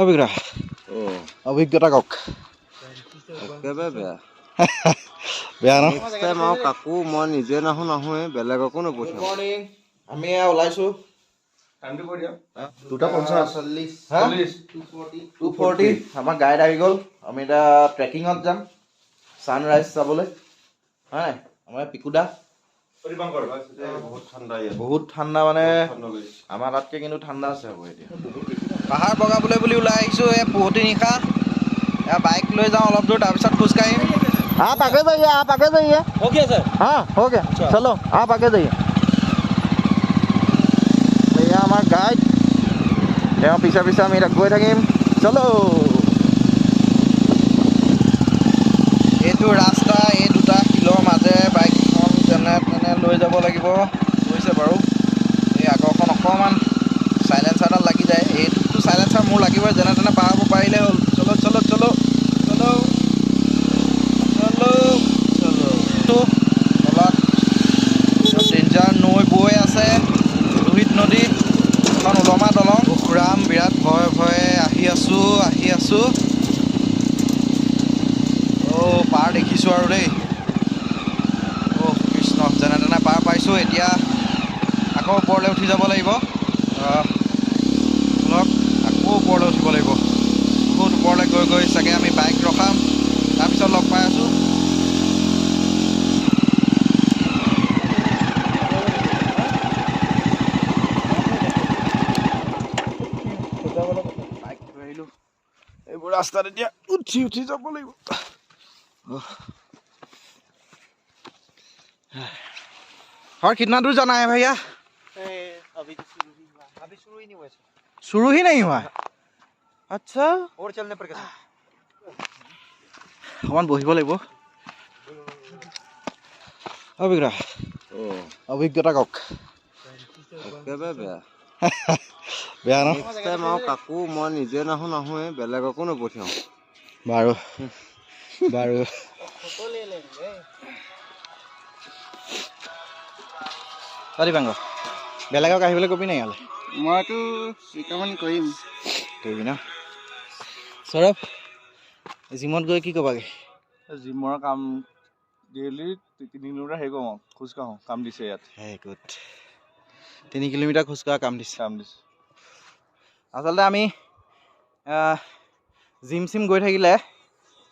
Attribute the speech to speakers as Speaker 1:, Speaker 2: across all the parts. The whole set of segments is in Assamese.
Speaker 1: অভিজ্ঞতা অভিজ্ঞতা কওক।
Speaker 2: একেবাৰে বেয়া
Speaker 1: বেয়া ন?
Speaker 2: নেক্সট টাইম আৰু কাকো মই নিজে নাহোৱে বেলেগকো নপঠিয়াম।
Speaker 1: মৰ্ণিং আমি ওলাইছোঁ 2:40 আমাৰ গাইড আহি গ'ল। আমি এতিয়া ট্ৰেকিঙত যাম ছানৰাইজ চাবলৈ। হয় আমাৰ পিকুদা বহুত ঠাণ্ডা মানে আমাৰ তাতকৈ কিন্তু ঠাণ্ডা আছে হ'ব এতিয়া। পাহাৰ বগাবলৈ বুলি ওলাই আহিছোঁ এই পুৱতি নিশা। এয়া বাইক লৈ যাওঁ অলপ দূৰ তাৰপিছত খোজকাঢ়িম।
Speaker 2: आप आगे जाइए
Speaker 1: हो गया सर?
Speaker 2: हाँ हो गया चलो आप आगे जाइए। भैया আমাৰ গাইড তেওঁ পিছে পিছে আমি এতিয়া গৈ থাকিম চলো।
Speaker 1: এইটো ৰাস্তা এই দুটা শিলৰ মাজেৰে বাইকখন যেনে তেনে লৈ যাব লাগিব। গৈছে বাৰু এই আগৰখন অকণমান চাইলেঞ্চাৰডাল লাগি যায়। এইটো চাইলেঞ্চাৰ মোৰ লাগিবই, যেনে তেনে পাৰ হ'ব পাৰিলে হ'ল। চলো চলো চলো চলো চলো চলো। তলত ডেঞ্জাৰ নৈ বৈ আছে, লোহিত নদী, এখন ওলমা দলং। উখৰাম বিৰাট ভয়ে ভয়ে আহি আছোঁ। পাৰ দেখিছোঁ আৰু দেই। কৃষ্ণ যেনে তেনে পাৰ পাইছোঁ। এতিয়া আকৌ ওপৰলৈ উঠি যাব লাগিব। আকৌ ওপৰলৈ উঠিব লাগিব। বহুত ওপৰলৈ গৈ গৈ চাগে আমি বাইক ৰখাম, তাৰপিছত লগ পাই আছোঁ। বাইক থৈ আহিলোঁ। এইবোৰ ৰাস্তাত এতিয়া উঠি যাব লাগিব। और कितना दूर जाना है भैया?
Speaker 3: अभी तो शुरू ही हुआ, अभी शुरू ही नहीं हुआ।
Speaker 1: शुरू ही नहीं हुआ। अच्छा
Speaker 3: और चलने पर कैसे?
Speaker 1: অকমান বহিব লাগিব। অভিজ্ঞতা কওক।
Speaker 2: একেবাৰে বেয়া
Speaker 1: বেয়া ন?
Speaker 2: নেক্সট টাইম আৰু কাকো মই নিজে নাহোৱে বেলেগকো নপঠিয়াম।
Speaker 1: বাৰু বাৰু দিবাংগ বেলেগক আহিবলৈ কবি নাই ইয়ালৈ?
Speaker 3: মইতো ৰিকমেণ্ড কৰিম।
Speaker 1: কৰিবি ন? সৌৰভ জিমত গৈ কি ক'বাগে?
Speaker 4: জিমৰ কাম ডেইলি 3 কিলোমিটাৰ হেৰি কৰোঁ, খোজকাঢ়োঁ, কাম দিছে ইয়াত।
Speaker 1: গুড 3 কিলোমিটাৰ খোজকঢ়া কাম দিছে। আচলতে আমি জিম চিম গৈ থাকিলে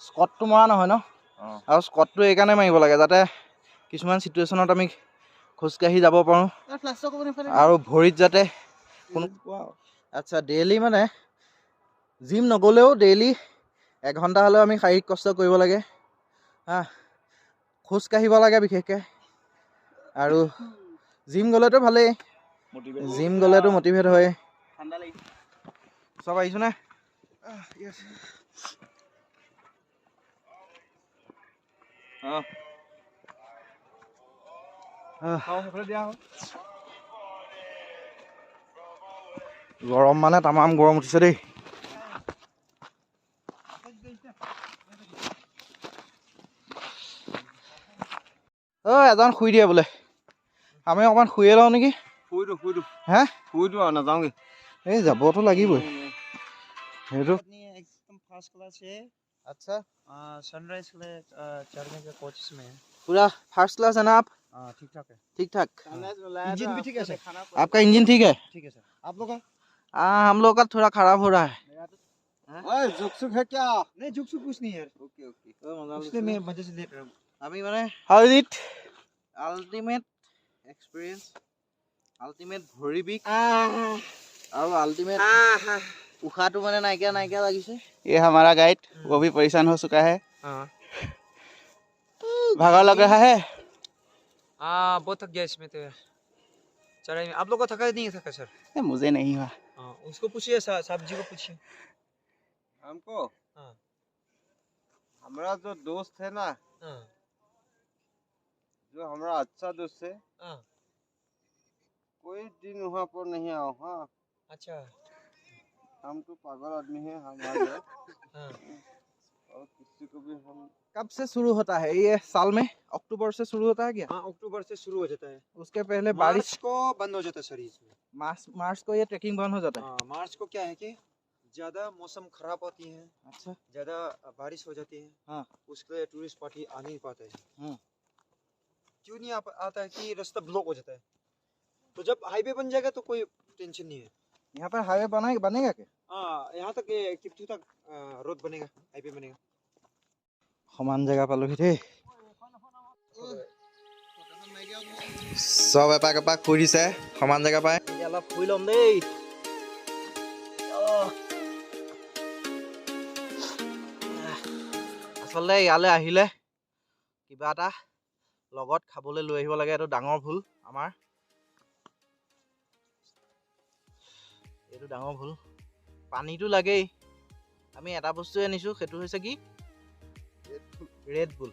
Speaker 1: স্কটটো মৰা নহয় ন? আৰু স্কটটো এইকাৰণে মাৰিব লাগে যাতে কিছুমান চিটুৱেশ্যনত আমি খোজকাঢ়ি যাব পাৰোঁ আৰু ভৰিত যাতে কোনো আচ্ছা ডেইলি মানে জিম নগ'লেও ডেইলি 1 ঘণ্টা হ'লেও আমি শাৰীৰিক কষ্ট কৰিব লাগে। খোজকাঢ়িব লাগে বিশেষকৈ। আৰু জিম গ'লেতো ভালেই, জিম গ'লেতো মটিভেট হয়। চব আহিছোঁ নে? গৰম মানে তামাম গৰম উঠিছে দেই। এজন শুই দিয়ে বোলে, আমি অকণমান শুয়ে লওঁ নেকি?
Speaker 2: শুই দিওঁ
Speaker 1: হে
Speaker 2: শুই দিওঁ আৰু নাযাওঁগে।
Speaker 1: এই যাবতো লাগিবই সেইটো।
Speaker 3: एकदम फर्स्ट क्लास है।
Speaker 1: अच्छा
Speaker 3: सनराइज के लिए चढ़ने के कोचिस में है।
Speaker 1: पूरा फर्स्ट क्लास है ना आप?
Speaker 3: ठीक ठाक है।
Speaker 1: ठीक ठाक।
Speaker 3: इंजन भी ठीक है सर?
Speaker 1: आपका इंजन ठीक है?
Speaker 3: ठीक है सर। आप लोग का?
Speaker 1: हम लोग का थोड़ा खराब हो रहा है।
Speaker 2: झुक है क्या?
Speaker 3: नहीं झुक सुक कुछ नहीं है।
Speaker 2: ओके
Speaker 3: इसलिए मैं मजे से देख रहा हूँ।
Speaker 1: আমি মানে how is it ultimate experience, ultimate ভৰি বিষ আৰু আল্টিমেট উশাহটো মানে নাইকিয়া লাগিছে।
Speaker 4: ये हमारा गाइड वो भी परेशान हो चुका है। भागा लग रहा है।
Speaker 3: बहुत थक गया इसमें तो चढ़ाई में। आप लोग को थका नहीं थका सर?
Speaker 4: मुझे नहीं हुआ।
Speaker 3: उसको पूछिए, साहब जी को पूछिए।
Speaker 2: हमको हमारा जो दोस्त है ना, जो हमारा अच्छा दोस्त है, कोई दिन वहाँ पर नहीं आओ। हाँ
Speaker 3: अच्छा
Speaker 2: हम तो पागल आदमी है, हम आ गए और किसी को भी हम।
Speaker 1: कब से शुरू होता है ये साल में? अक्टूबर से शुरू होता है क्या?
Speaker 3: हाँ अक्टूबर से शुरू हो जाता है।
Speaker 1: उसके पहले
Speaker 3: मार्च
Speaker 1: बारिश
Speaker 3: को बंद हो जाता है सर इसमें।
Speaker 1: मार्च को ये ट्रैकिंग बंद हो जाता है।
Speaker 3: मार्च को क्या है कि ज्यादा मौसम खराब होती है,
Speaker 1: अच्छा
Speaker 3: ज्यादा बारिश हो जाती है,
Speaker 1: हाँ
Speaker 3: उसके लिए टूरिस्ट पार्टी आ नहीं पाते हैं।
Speaker 1: हाँ
Speaker 3: क्यों नहीं आता है कि रास्ता ब्लॉक हो जाता है। तो जब हाईवे बन जाएगा तो कोई टेंशन नहीं है।
Speaker 1: यहाँ पर हाईवे बनेगा क्या?
Speaker 3: हाँ, यहाँ तक किप्टू तक रोड बनेगा, हाईवे बनेगा।
Speaker 1: समान जगह पाলোহি দেই চব এপাক এপাক ফুৰিছে সমান জেগা পাই এতিয়া অলপ ফুৰি ল'ম দেই আচলতে ইয়ালৈ আহিলে কিবা এটা লগত খাবলৈ লৈ আহিব লাগে এইটো ডাঙৰ ভুল আমাৰ এইটো ডাঙৰ ভুল পানীটো লাগেই আমি এটা বস্তুৱে আনিছো সেইটো হৈছে কি ৰেড বুল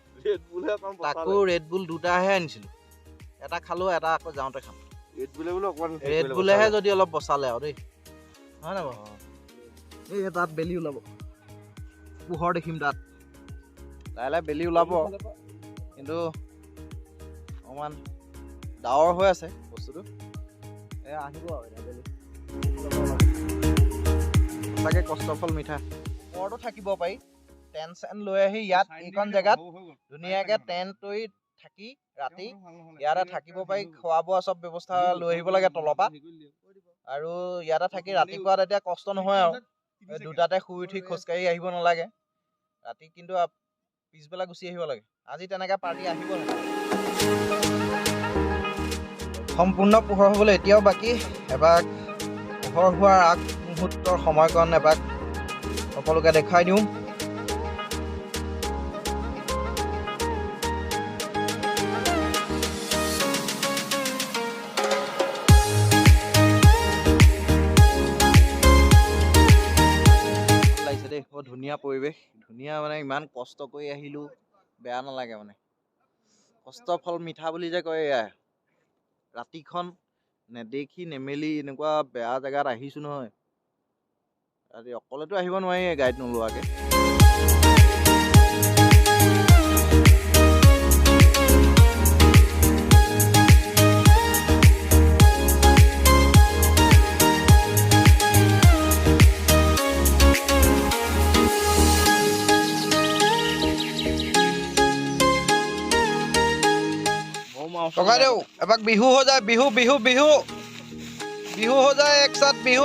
Speaker 1: তাকো ৰেড বুল দুটাহে আনিছিলো এটা খালো এটা আকৌ যাওঁতে খাম ৰেড বুলেহে যদি অলপ বচালে আৰু দেই হয় না বাৰু এই তাত বেলি ওলাব পোহৰ দেখিম তাত লাহে লাহে বেলি ওলাব কিন্তু অকণমান ডাৱৰ হৈ আছে বস্তুটো এ আহিব আৰু এতিয়া বেলি সঁচাকৈ কষ্টফল মিঠা পোহৰটো থাকিব পাৰি টেণ্ট চেণ্ট লৈ আহি ইয়াত এইখন জেগাত ধুনীয়াকৈ টেণ্ট তৰি থাকি ৰাতি ইয়াতে থাকিব পাৰি খোৱা বোৱা চব ব্যৱস্থা লৈ আহিব লাগে তলৰ পৰা আৰু ইয়াতে থাকি ৰাতিপুৱা তেতিয়া কষ্ট নহয় আৰু দুটাতে শুই উঠি খোজকাঢ়ি আহিব নালাগে ৰাতি কিন্তু পিছবেলা গুচি আহিব লাগে আজি তেনেকৈ পাৰ্টি আহিব সম্পূৰ্ণ পোহৰ হ'বলৈ এতিয়াও বাকী এবাক পোহৰ হোৱাৰ আগ মুহূৰ্তৰ সময়কণ এবাক সকলোকে দেখুৱাই দিওঁ বৰ ধুনীয়া পৰিৱেশ ধুনীয়া মানে ইমান কষ্ট কৰি আহিলোঁ বেয়া নালাগে মানে কষ্টৰ ফল মিঠা বুলি যে কয় এয়া ৰাতিখন নেদেখি নেমেলি এনেকুৱা বেয়া জেগাত আহিছোঁ নহয় ৰাতি অকলেতো আহিব নোৱাৰি গাইড নোলোৱাকৈ टका दो एबाक बिहू हो जाए बिहू बिहू बिहू बिहू हो जाए एक साथ बिहू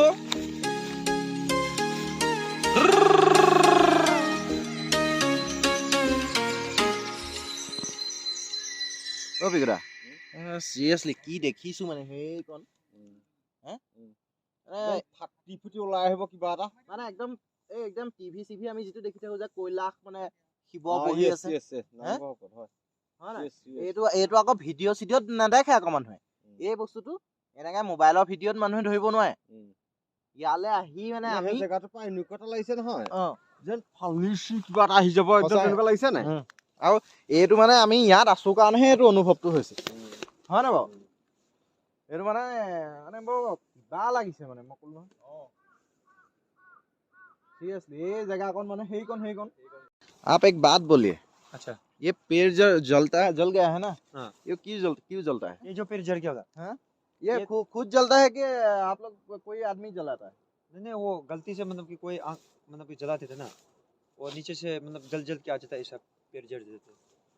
Speaker 1: ओ बिगड़ा सीरियसली की देखिছো মানে হেইকন
Speaker 2: ফাটি ফুটি ওলাই আহিব কিবা এটা
Speaker 1: মানে একদম একদম টিভি সিভি আমি যেটো দেখি থাকো যে কৈলাশ মানে শিৱ বহি আছে এইটো আকৌ ভিডিঅ' চিডিঅ'ত নেদেখে আকৌ মানুহে এই বস্তুটো এনেকে মোবাইলৰ ভিডিঅ'ত মানুহে ধৰিব নোৱাৰে ইয়ালে আহি মানে আমি
Speaker 2: জেগাটো পাই এনেকুৱা লাগিছে নহয় যেন ফালিছি কিবা এটা আহি যাব একদম তেনেকুৱা লাগিছে নাই
Speaker 1: আৰু এইটো মানে আমি ইয়াত আছো কাৰণেহে এইটো অনুভৱটো হৈছে হয় না বাৰু এইটো মানে মানে বৰ কিবা লাগিছে মানে মই ক'লো নহয় सीरियसली ये जगह कौन माने हे कौन आप एक बात बोलिए
Speaker 3: अच्छा
Speaker 1: ये पेड़ जो जलता है जल गया है ना
Speaker 3: हाँ
Speaker 1: ये क्यों जलता है
Speaker 3: ये जो पेड़ जल गया था
Speaker 1: हाँ ये खुद जलता है कि आप लोग कोई आदमी जलाता है
Speaker 3: नहीं वो गलती से मतलब कि कोई आँख मतलब कि जलाते थे ना वो नीचे से मतलब जल के आ जाता है ऐसा पेड़ जल जाते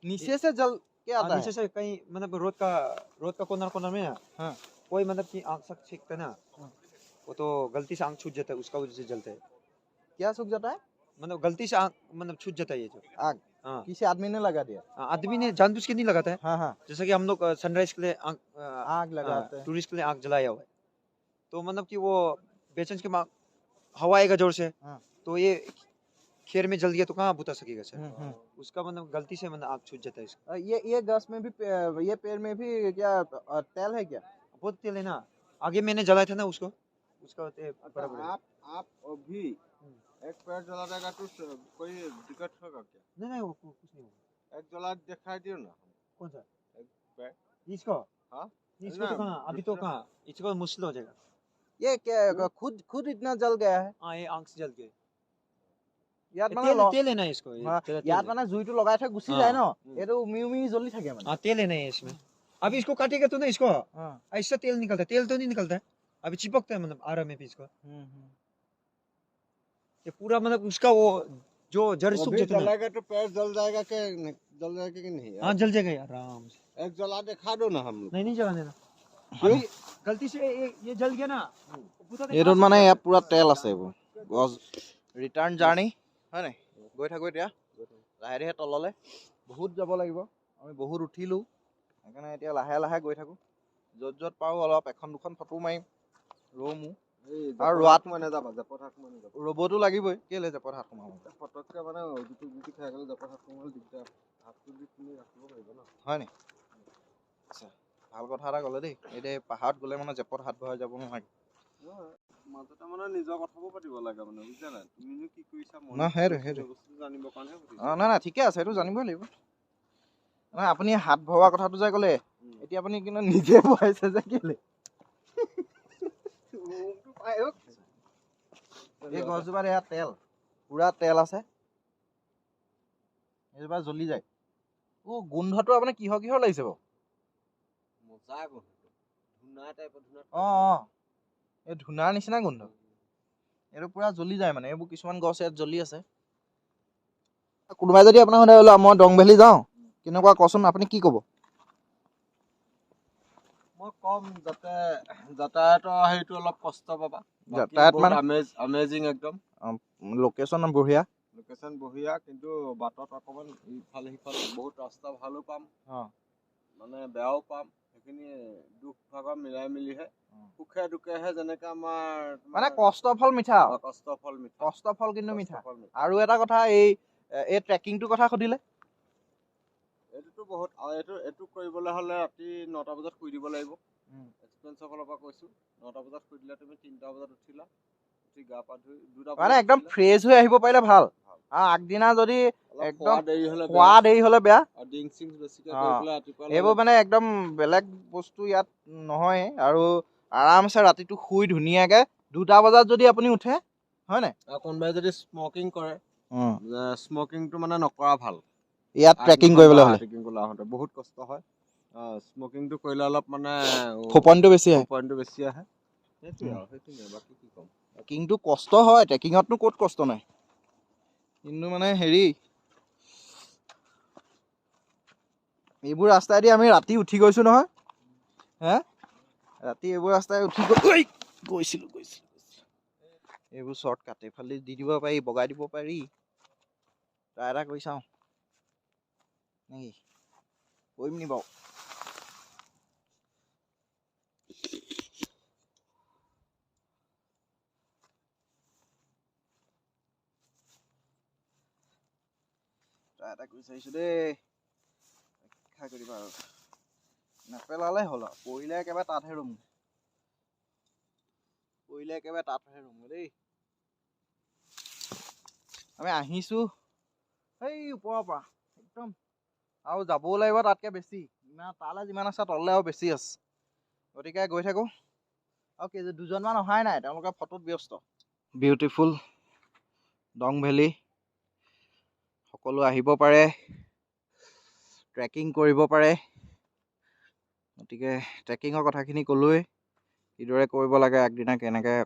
Speaker 1: नीचे से जल के आता है
Speaker 3: नीचे से कहीं मतलब रोड का कोना में
Speaker 1: हाँ
Speaker 3: कोई मतलब कि आँख से छींकता है ना वो तो गलती से आँख छूट जाता है उसका वजह से जलता है
Speaker 1: क्या सूख जाता है
Speaker 3: मतलब गलती से आँख मतलब छूट जाता है ये जो
Speaker 1: आग
Speaker 3: हाँ
Speaker 1: किसी आदमी ने लगा दिया
Speaker 3: आदमी ने जानबूझ के नहीं लगाता है
Speaker 1: हाँ हाँ
Speaker 3: जैसे कि हम लोग सनराइज के लिए
Speaker 1: आग लगाते हैं
Speaker 3: टूरिस्ट के लिए आग जलाया हुआ है तो मतलब कि वो बेचन के हवा आएगा जोर से
Speaker 1: हाँ।
Speaker 3: तो ये खेर में जल गया तो कहाँ बुता सकेगा सर उसका मतलब गलती से मतलब आग छूट जाता है इसका
Speaker 1: ये गैस में भी ये पेड़ में भी क्या तेल है क्या
Speaker 3: बहुत तेल है ना आगे मैंने जलाया था ना उसका बराबर है।
Speaker 2: आप अभी एक पेड़ जला देगा तो कोई दिक्कत होगा क्या
Speaker 3: नहीं वो कुछ नहीं होगा
Speaker 2: एक जला दिखाई दियो ना
Speaker 3: कौन सा
Speaker 2: एक पेड़
Speaker 3: इसको
Speaker 2: हाँ
Speaker 3: इसको तो कहाँ अभी तो कहाँ इसको मुश्किल हो जाएगा
Speaker 1: ये क्या खुद इतना जल गया है
Speaker 3: हाँ ये आँख से जल गए
Speaker 1: ইয়াত মানে
Speaker 3: तेल है ना इसको
Speaker 1: ইয়াত মানে জুইটো লগাই থৈ গুচি যায় ন এটো উমি জ্বলি থাকে মানে
Speaker 3: हाँ तेल है ना इसमें अभी इसको काटेगा तो ना इसको
Speaker 1: हां
Speaker 3: ऐसा तेल निकलता है तेल तो नहीं निकलता है अभी चिपकता है मतलब आरा में भी इसको ये पूरा मतलब उसका वो जो जड़
Speaker 2: वो
Speaker 3: सूख
Speaker 2: भी
Speaker 3: जाते हैं ना।
Speaker 2: जलाएगा तो पेड़ जल जाएगा जल जाएगा कि नहीं
Speaker 3: हाँ
Speaker 2: यार?
Speaker 3: जल जाएगा यार आराम से।
Speaker 2: एक जला दिखा दो ना हम लोग।
Speaker 3: नहीं जलाने देना।
Speaker 1: क्यों?
Speaker 3: अभी गलती से ये जल गया ना।
Speaker 1: এইটোত মানে ইয়াত পুৰা তেল আছে এইবোৰ গছ ৰিটাৰ্ণ জাৰ্ণি হয় নাই গৈ থাকোঁ এতিয়া লাহে লাহে তললৈ বহুত যাব লাগিব আমি বহুত উঠিলোঁ সেইকাৰণে এতিয়া লাহে লাহে গৈ থাকোঁ য'ত য'ত পাৰোঁ অলপ এখন দুখন ফটো মাৰিম ৰ'মো আৰু ৰোৱাত
Speaker 2: মানে যাবা জাপত হাত মানে যাবা
Speaker 1: ৰ'বতো লাগিবই কেলে জেপত হাত সোমাব
Speaker 2: ফটককে মানে গুটি খাই গ'লে জাপত হাত সোমালে দিগদাৰ হাতটো দি তুমি ৰাখিব পাৰিবা ন
Speaker 1: হয় নি আচ্ছা ভাল কথা এটা ক'লে দেই এতিয়া পাহাৰত গ'লে মানে জেপত হাত ভৰাই যাব নোৱাৰি
Speaker 2: মাজতে মানে নিজৰ কথাবোৰ পাতিব লাগে মানে বুজিছা নাই তুমিনো কি কৰিছা
Speaker 1: না, সেইটো।
Speaker 2: বস্তু জানিবৰ কাৰণে সুধিছো
Speaker 1: অঁ নাই নাই ঠিকে আছে সেইটো জানিবই লাগিব নহয় আপুনি হাত ভৰোৱা কথাটো যে ক'লে এতিয়া আপুনি কিন্তু নিজে ভৰাইছে যে কেলে এই গছজোপাত এয়া তেল পুৰা তেল আছে এইজোপা জ্বলি যায় গোন্ধটো আপোনাৰ কিহৰ কিহৰ লাগিছে বাৰু
Speaker 2: মজা গোন্ধ ধুনা টাইপৰ ধুনা
Speaker 1: অঁ এই ধূনাৰ নিচিনা গোন্ধ এইটো পুৰা জ্বলি যায় মানে এইবোৰ কিছুমান গছ ইয়াত জ্বলি আছে কোনোবাই যদি আপোনাৰ সদায় ওলোৱা মই দং ভেলী যাওঁ কেনেকুৱা কচোন আপুনি কি ক'ব
Speaker 2: মই কম যাতে যাতায়াতৰ হেৰিটো অলপ কষ্ট পাবা
Speaker 1: যাতায়াত মানে
Speaker 2: আমেজিং একদম
Speaker 1: লোকেশ্যন বঢ়িয়া
Speaker 2: লোকেশ্যন বঢ়িয়া কিন্তু বাটত অকণমান ইফালে সিফালে বহুত ৰাস্তা ভালো পাম মানে বেয়াও পাম সেইখিনি দুখ ভাগৰ মিলাই মিলিহে সুখে দুখেহে যেনেকে আমাৰ
Speaker 1: মানে কষ্টৰ ফল মিঠা
Speaker 2: কষ্টৰ ফল মিঠা
Speaker 1: কষ্টৰ ফল কিন্তু মিঠা
Speaker 2: কষ্টৰ ফল মিঠা
Speaker 1: আৰু এটা কথা এই ট্ৰেকিংটোৰ কথা সুধিলে
Speaker 2: এইটোতো বহুত এইটো কৰিবলৈ হ'লে ৰাতি 9টা বজাত শুই দিব লাগিব এক্সপিৰিয়েঞ্চৰ ফালৰ পৰা কৈছোঁ 9টা বজাত শুই দিলে তুমি 3টা বজাত উঠিলা উঠি গা পা ধুই 2টা
Speaker 1: মানে একদম ফ্ৰেছ হৈ আহিব পাৰিলে ভাল আগদিনা যদি একদম খোৱা দেৰি হ'লে বেয়া এইবোৰ মানে একদম বেলেগ বস্তু ইয়াত নহয় আৰু আৰামছে ৰাতিটো শুই ধুনীয়াকে 2টা বজাত যদি আপুনি উঠে হয় নাই
Speaker 2: কোনোবাই যদি স্মকিং কৰে স্মকিংটো মানে নকৰা ভাল
Speaker 1: ইয়াত ট্ৰেকিং কৰিবলৈ হ'লে
Speaker 2: আহোঁতে বহুত কষ্ট হয় স্মকিংটো কৰিলে অলপ মানে
Speaker 1: ফোপনিটো বেছি আহে
Speaker 2: সেইটোৱে আৰু সেইটোৱে বাকী কি ক'ম
Speaker 1: ট্ৰেকিংটো কষ্ট হয় ট্ৰেকিঙতনো ক'ত কষ্ট নাই কিন্তু মানে হেৰি এইবোৰ ৰাস্তাইদি আমি ৰাতি উঠি গৈছোঁ নহয় হে ৰাতি এইবোৰ ৰাস্তাই উঠি গৈছিলোঁ এইবোৰ শ্বৰ্ট কাট এইফালে দি দিব পাৰি বগাই দিব পাৰি ট্ৰাই এটা কৰি চাওঁ নেকি কৰিম নি বাৰু ট্ৰাই এটা কৰি চাইছোঁ দেই ৰক্ষা কৰিবা আৰু নেপেলালে হ'ল আৰু পৰিলে একেবাৰে তাতহে ৰুমগৈ দেই আমি আহিছোঁ সেই ওপৰৰ পৰা একদম আৰু যাবও লাগিব তাতকৈ বেছি তালৈ যিমান আছে তললৈ আৰু বেছি আছে গতিকে গৈ থাকোঁ আৰু দুজনমান অহাই নাই তেওঁলোকে ফটোত ব্যস্ত বিউটিফুল দং ভেলী সকলো আহিব পাৰে ট্ৰেকিং কৰিব পাৰে গতিকে ট্ৰেকিঙৰ কথাখিনি ক'লোৱেই কিদৰে কৰিব লাগে আগদিনা কেনেকৈ